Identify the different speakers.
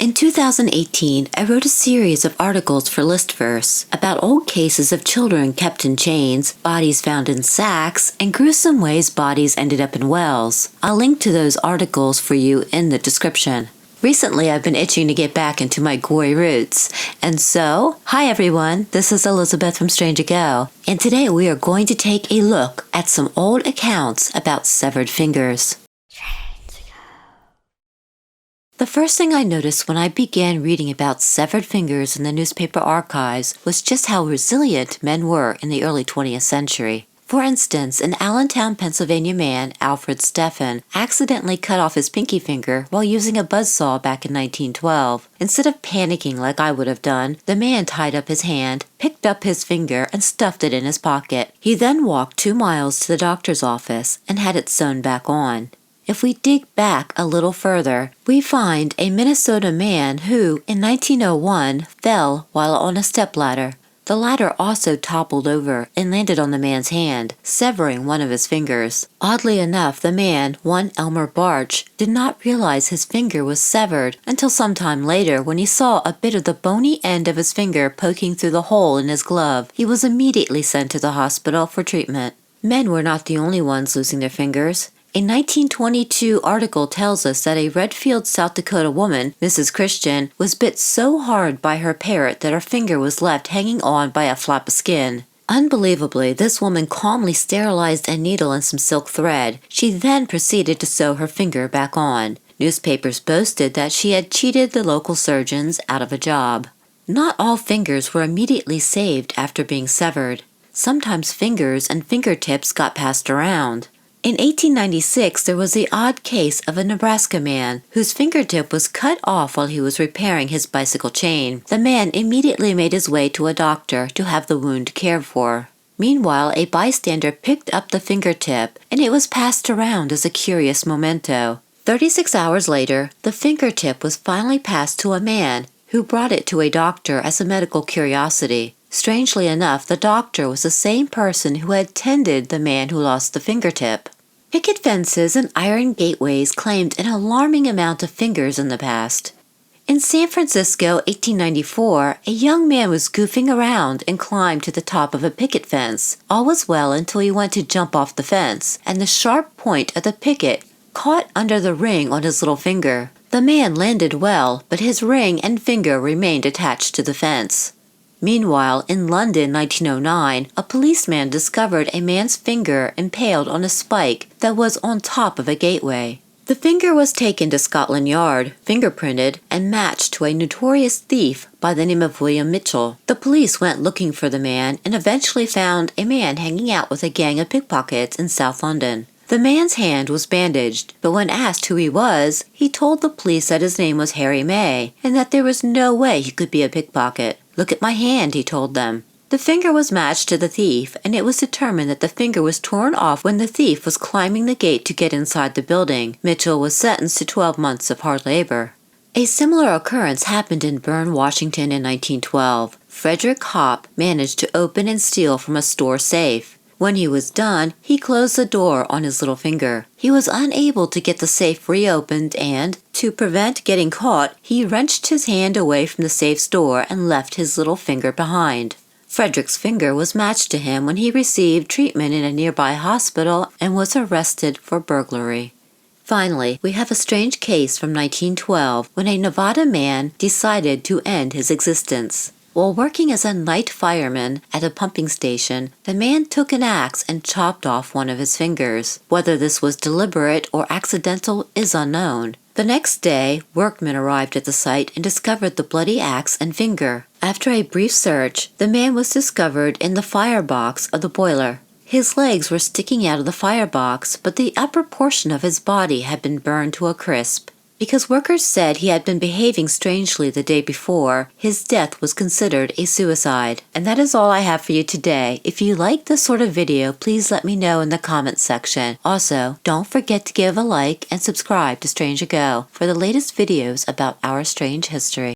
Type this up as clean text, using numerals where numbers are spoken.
Speaker 1: In 2018, I wrote a series of articles for Listverse about old cases of children kept in chains, bodies found in sacks, and gruesome ways bodies ended up in wells. I'll link to those articles for you in the description. Recently, I've been itching to get back into my gory roots. And so, hi everyone, this is Elizabeth from Strange Ago, and today we are going to take a look at some old accounts about severed fingers. The first thing I noticed when I began reading about severed fingers in the newspaper archives was just how resilient men were in the early 20th century. For instance, an Allentown, Pennsylvania man, Alfred Steffen, accidentally cut off his pinky finger while using a buzzsaw back in 1912. Instead of panicking like I would have done, the man tied up his hand, picked up his finger, and stuffed it in his pocket. He then walked 2 miles to the doctor's office and had it sewn back on. If we dig back a little further, we find a Minnesota man who, in 1901, fell while on a stepladder. The ladder also toppled over and landed on the man's hand, severing one of his fingers. Oddly enough, the man, one Elmer Barge, did not realize his finger was severed until sometime later when he saw a bit of the bony end of his finger poking through the hole in his glove. He was immediately sent to the hospital for treatment. Men were not the only ones losing their fingers. A 1922 article tells us that a Redfield, South Dakota woman, Mrs. Christian, was bit so hard by her parrot that her finger was left hanging on by a flap of skin. Unbelievably, this woman calmly sterilized a needle and some silk thread. She then proceeded to sew her finger back on. Newspapers boasted that she had cheated the local surgeons out of a job. Not all fingers were immediately saved after being severed. Sometimes fingers and fingertips got passed around. In 1896, there was the odd case of a Nebraska man whose fingertip was cut off while he was repairing his bicycle chain. The man immediately made his way to a doctor to have the wound cared for. Meanwhile, a bystander picked up the fingertip, and it was passed around as a curious memento. 36 hours later, the fingertip was finally passed to a man who brought it to a doctor as a medical curiosity. Strangely enough, the doctor was the same person who had tended the man who lost the fingertip. Picket fences and iron gateways claimed an alarming amount of fingers in the past. In San Francisco, 1894, a young man was goofing around and climbed to the top of a picket fence. All was well until he went to jump off the fence, and the sharp point of the picket caught under the ring on his little finger. The man landed well, but his ring and finger remained attached to the fence. Meanwhile, in London, 1909, a policeman discovered a man's finger impaled on a spike that was on top of a gateway. The finger was taken to Scotland Yard, fingerprinted, and matched to a notorious thief by the name of William Mitchell. The police went looking for the man and eventually found a man hanging out with a gang of pickpockets in South London. The man's hand was bandaged, but when asked who he was, he told the police that his name was Harry May, and that there was no way he could be a pickpocket. "Look at my hand," he told them. The finger was matched to the thief, and it was determined that the finger was torn off when the thief was climbing the gate to get inside the building. Mitchell was sentenced to 12 months of hard labor. A similar occurrence happened in Berne, Washington in 1912. Frederick Hopp managed to open and steal from a store safe. When he was done, he closed the door on his little finger. He was unable to get the safe reopened and, to prevent getting caught, he wrenched his hand away from the safe's door and left his little finger behind. Frederick's finger was matched to him when he received treatment in a nearby hospital and was arrested for burglary. Finally, we have a strange case from 1912 when a Nevada man decided to end his existence. While working as a night fireman at a pumping station, the man took an axe and chopped off one of his fingers. Whether this was deliberate or accidental is unknown. The next day, workmen arrived at the site and discovered the bloody axe and finger. After a brief search, the man was discovered in the firebox of the boiler. His legs were sticking out of the firebox, but the upper portion of his body had been burned to a crisp. Because workers said he had been behaving strangely the day before, his death was considered a suicide. And that is all I have for you today. If you like this sort of video, please let me know in the comments section. Also, don't forget to give a like and subscribe to Strange Ago for the latest videos about our strange history.